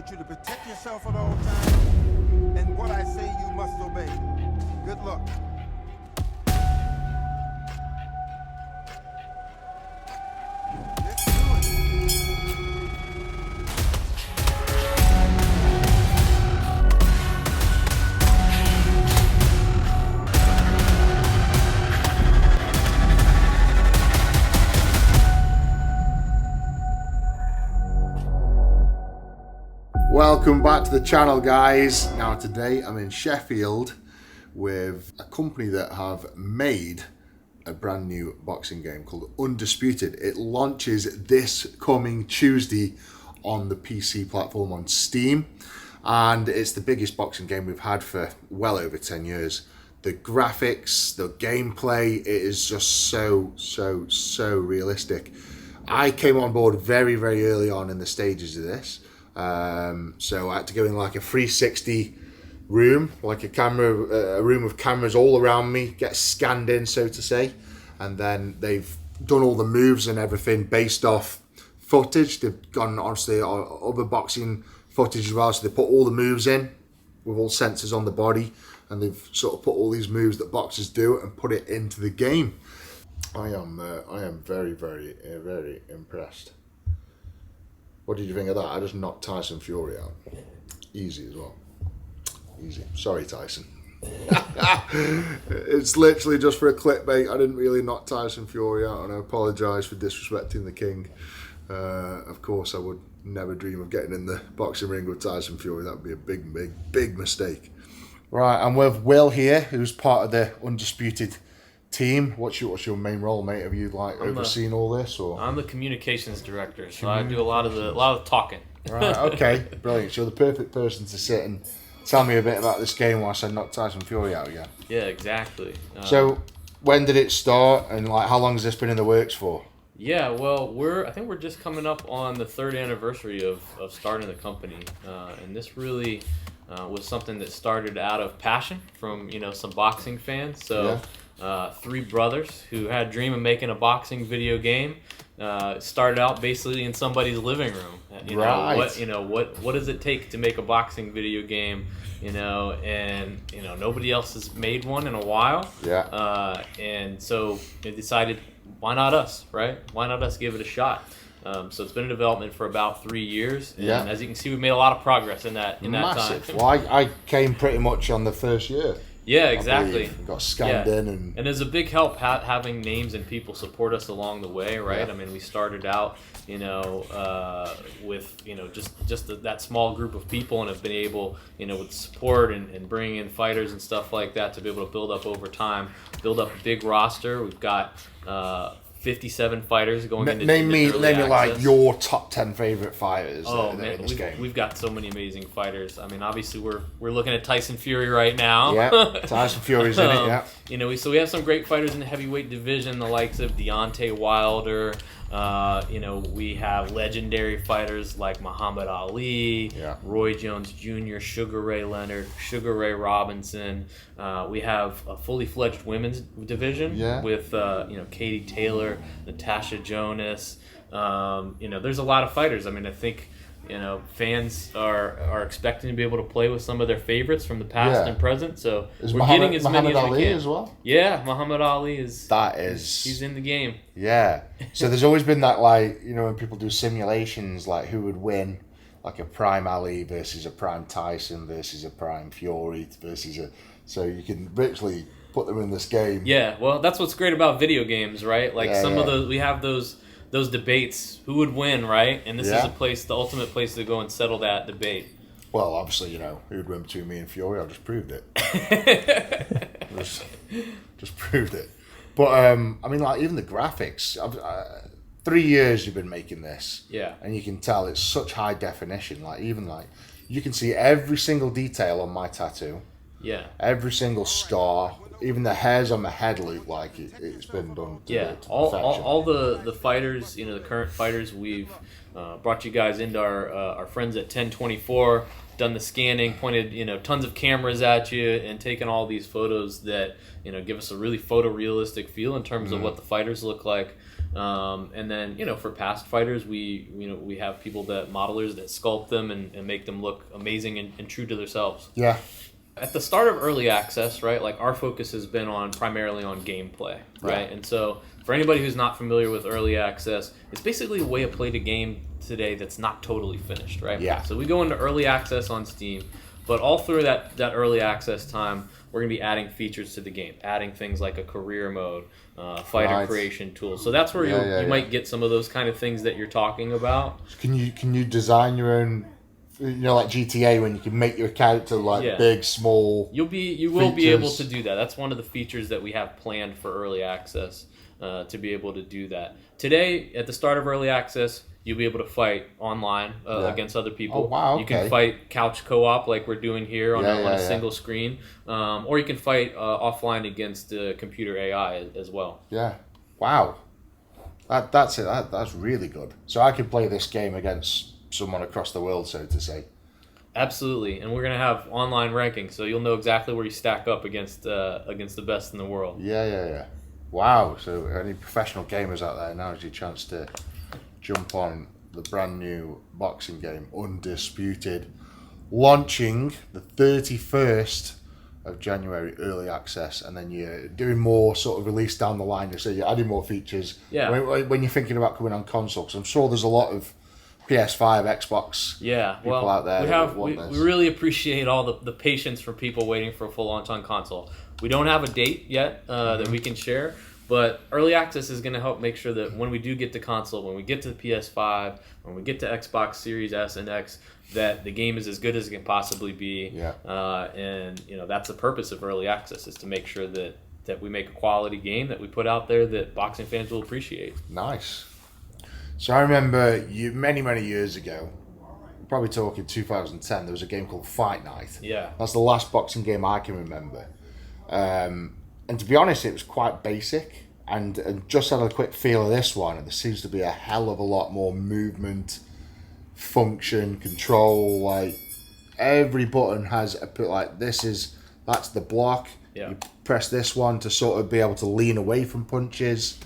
want you to protect yourself at all times, and what I say you must obey. Good luck. Let's do it. Welcome back to the channel, guys. Now today I'm in Sheffield with a company that have made a brand new boxing game called Undisputed. It launches this coming Tuesday on the PC platform on Steam, and it's the biggest boxing game we've had for well over 10 years. The graphics, the gameplay, it is just so realistic. I came on board very early on in the stages of this. So I had to go in like a 360 room, like a room with cameras all around me, get scanned in, so to say, and then they've done all the moves and everything based off footage. They've gone obviously other boxing footage as well, so they put all the moves in with all sensors on the body, and they've sort of put all these moves that boxers do and put it into the game. I am very impressed. What did you think of that? I just knocked Tyson Fury out. Easy as well. Easy. Sorry, Tyson. It's literally just for a clickbait. I didn't really knock Tyson Fury out, and I apologise for disrespecting the king. Of course, I would never dream of getting in the boxing ring with Tyson Fury. That would be a big mistake. Right, I'm with Will here, who's part of the Undisputed team. What's your main role, mate? Have you overseen all this, or? I'm the communications director, so I do a lot of talking. Right, okay, brilliant. So you're the perfect person to sit and tell me a bit about this game whilst I knock Tyson Fury out again. Yeah, exactly. So when did it start, and like how long has this been in the works for? Yeah, well, I think we're just coming up on the 3rd anniversary of starting the company, and this really was something that started out of passion from some boxing fans. So. Yeah. 3 brothers who had a dream of making a boxing video game. Started out basically in somebody's living room. What does it take to make a boxing video game? And nobody else has made one in a while. Yeah. And so they decided, why not us, right? Why not us give it a shot? So it's been in development for about 3 years, and as you can see, we've made a lot of progress in that Massive. time. Well, I came pretty much on the first year. Yeah, exactly. Got scanned in, and there's a big help having names and people support us along the way, right? Yeah. I mean, we started out, with just that small group of people, and have been able, with support and bringing in fighters and stuff like that, to be able to build up over time, build up a big roster. We've got 57 fighters going into name me access. like your top 10 favorite fighters in this game. We've got so many amazing fighters. I mean, obviously we're looking at Tyson Fury right now. Yeah, Tyson Fury's in it. Yeah. So we have some great fighters in the heavyweight division, the likes of Deontay Wilder. We have legendary fighters like Muhammad Ali, Roy Jones Jr., Sugar Ray Leonard, Sugar Ray Robinson. We have a fully fledged women's division with Katie Taylor, Natasha Jonas. There's a lot of fighters. I mean, I think fans are expecting to be able to play with some of their favorites from the past and present. So we're getting as many as we can. As well? Yeah, Muhammad Ali is. He's in the game. Yeah. So there's always been that, like, when people do simulations, like who would win, like a prime Ali versus a prime Tyson versus a prime Fury versus so you can literally put them in this game. Yeah. Well, that's what's great about video games, right? Like we have those debates, who would win, right? And this is the ultimate place to go and settle that debate. Well, obviously, who would win between me and Fury? I just proved it. just proved it. But I mean, like, even the graphics. 3 years you've been making this. Yeah. And you can tell it's such high definition. Like, even like you can see every single detail on my tattoo. Yeah. Every single scar. Even the hairs on my head look like it's been done to perfection. All the fighters, the current fighters, we've brought you guys into our friends at 1024. done the scanning, pointed tons of cameras at you, and taken all these photos that give us a really photorealistic feel in terms of what the fighters look like. And then for past fighters, we have people modelers that sculpt them and make them look amazing and true to themselves. Yeah. At the start of early access, right, like our focus has been primarily on gameplay, right? Yeah. And so for anybody who's not familiar with early access, it's basically a way to play the game today that's not totally finished, right? Yeah. So we go into early access on Steam, but all through that early access time, we're going to be adding features to the game, adding things like a career mode, fighter creation tools. So that's where you might get some of those kind of things that you're talking about. Can you design your own, like GTA, when you can make your character big, small? You will be able to do that. That's one of the features that we have planned for early access, to be able to do that. Today, at the start of early access, you'll be able to fight online against other people. Oh, wow, okay. You can fight couch co-op like we're doing here on a single screen, or you can fight offline against computer AI as well. Yeah. Wow. That's it. That's really good. So I can play this game against someone across the world, so to say. Absolutely, and we're gonna have online ranking, so you'll know exactly where you stack up against the best in the world. Yeah. Wow. So any professional gamers out there, now's your chance to jump on the brand new boxing game, Undisputed, launching the 31st of January, early access, and then you're doing more sort of release down the line. You say you're adding more features. Yeah. When you're thinking about coming on console, because I'm sure there's a lot of PS5, Xbox people out there. We really appreciate all the patience from people waiting for a full launch on console. We don't have a date yet that we can share, but early access is going to help make sure that when we do get to console, when we get to the PS5, when we get to Xbox Series S and X, that the game is as good as it can possibly be. Yeah. And that's the purpose of early access, is to make sure that we make a quality game that we put out there that boxing fans will appreciate. Nice. So I remember many years ago, probably talking 2010, there was a game called Fight Night. Yeah. That's the last boxing game I can remember. And to be honest, it was quite basic. And just had a quick feel of this one, and there seems to be a hell of a lot more movement, function, control. Like every button has that's the block. Yeah. You press this one to sort of be able to lean away from punches.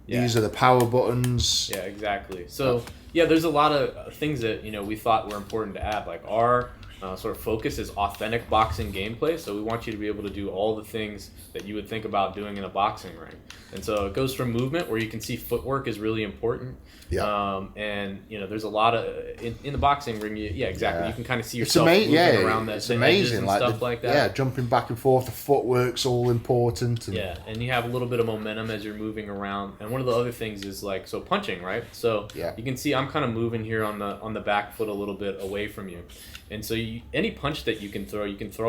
Yeah. These are the power buttons. Yeah, exactly. So there's a lot of things that we thought were important to add. Like our sort of focus is authentic boxing gameplay. So we want you to be able to do all the things that you would think about doing in a boxing ring. And so it goes from movement, where you can see footwork is really important. Yeah. And there's a lot of in the boxing ring. Exactly. You can kind of see yourself moving around it's the amazing. edges and like stuff like that. Yeah, jumping back and forth. The footwork's all important. And you have a little bit of momentum as you're moving around. And one of the other things is punching, right? So you can see I'm kind of moving here on the back foot a little bit away from you. And so any punch that you can throw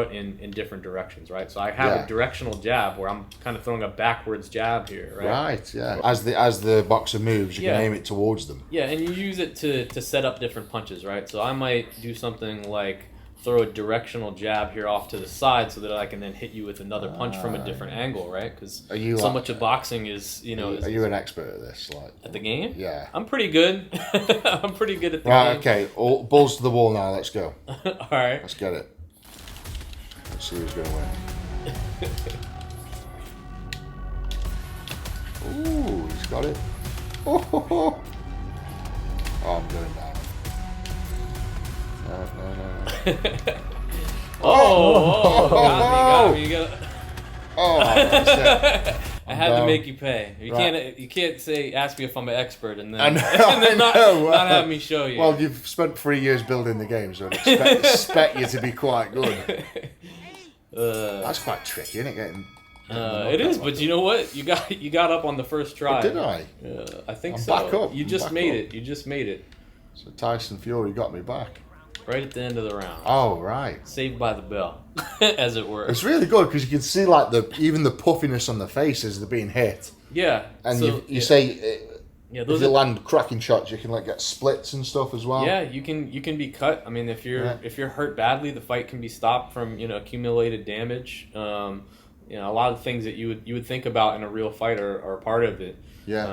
it in different directions, right? So I have a directional jab where I'm kind of throwing a backwards jab here, right? Right, yeah. As the boxer moves, you can aim it towards them. Yeah, and you use it to set up different punches, right? So I might do something like throw a directional jab here off to the side so that I can then hit you with another punch from a different angle, right? Because much of boxing is, Are you an expert at this? At the game? Yeah. I'm pretty good. I'm pretty good at the game. Right, okay. All balls to the wall now. Let's go. All right. Let's get it. Let's see who's going to win. Ooh, he's got it. Oh, I'm going down. No. Got me. I had to make you pay. You can't ask me if I'm an expert and then, not have me show you. Well, you've spent 3 years building the game, so I'd expect you to be quite good. That's quite tricky, isn't it? Getting it is, but you know what? You got up on the first try. Oh, did I? I think I'm so. back up. You just made it. You just made it. So Tyson Fury got me back. Right at the end of the round. Oh, right. Saved by the bell, as it were. It's really good because you can see even the puffiness on the face as they're being hit. Yeah. And you say those if you land cracking shots, you can get splits and stuff as well. Yeah, you can be cut. I mean, if you're hurt badly, the fight can be stopped from accumulated damage. A lot of things that you would think about in a real fight are part of it. Yeah.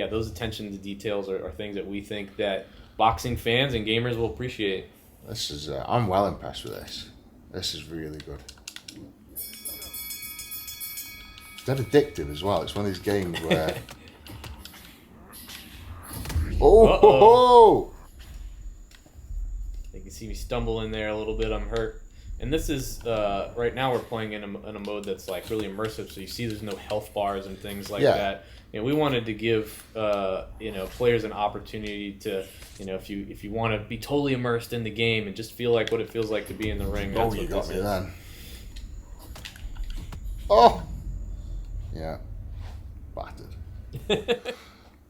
Those attention to details are things that we think that boxing fans and gamers will appreciate. This is, I'm well impressed with this. This is really good. It's dead addictive as well. It's one of these games where... Oh! You can see me stumble in there a little bit. I'm hurt. And this is, right now we're playing in a mode that's like really immersive, so you see there's no health bars and things like that. You know, we wanted to give, you know, players an opportunity to, you know, if you want to be totally immersed in the game and just feel like what it feels like to be in the ring. That's Oh, you what got this me is. then. Oh! Yeah. Battered.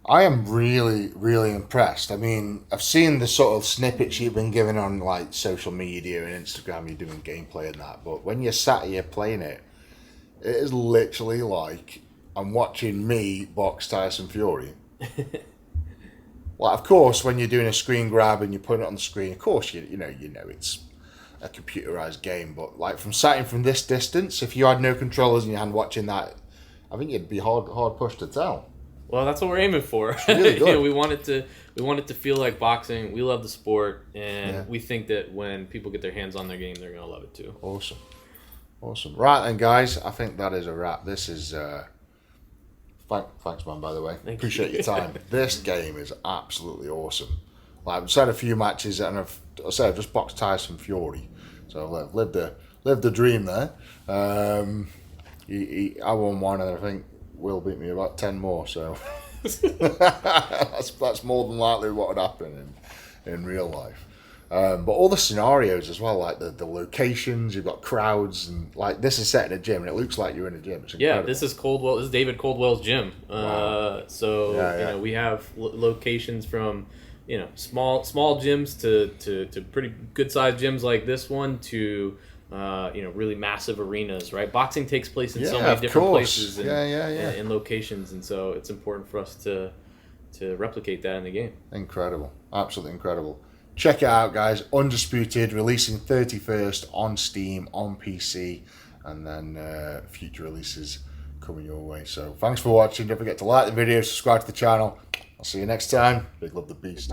I am really, really impressed. I mean, I've seen the sort of snippets you've been given on like social media and Instagram, you're doing gameplay and that, but when you're sat here playing it, it is literally like I'm watching me box Tyson Fury. Well, of course, when you're doing a screen grab and you're putting it on the screen, of course, you know it's a computerized game, but like from this distance, if you had no controllers in your hand watching that, I think you'd be hard pushed to tell. Well, that's what we're aiming for. Really good. You know, we want it to feel like boxing. We love the sport, and we think that when people get their hands on their game, they're gonna love it too. Awesome. Right then, guys, I think that is a wrap. This is thanks, man. By the way, appreciate your time. This game is absolutely awesome. Like, I've had a few matches, and I've just boxed Tyson Fury, so I've lived the dream there. I won one, and I think Will beat me about 10 more, so that's more than likely what would happen in real life. But all the scenarios as well, like the locations, you've got crowds, and like this is set in a gym, and it looks like you're in a gym. It's incredible. Yeah, this is Coldwell. This is David Coldwell's gym. Wow. So you know, we have locations from, you know, small gyms to pretty good sized gyms like this one to you know, really massive arenas, right? Boxing takes place in so many different places and, and locations, and so it's important for us to replicate that in the game. Incredible. Absolutely incredible. Check it out, guys. Undisputed, releasing 31st on Steam, on PC, and then future releases coming your way. So thanks for watching. Don't forget to like the video, subscribe to the channel. I'll see you next time. Big love the beast.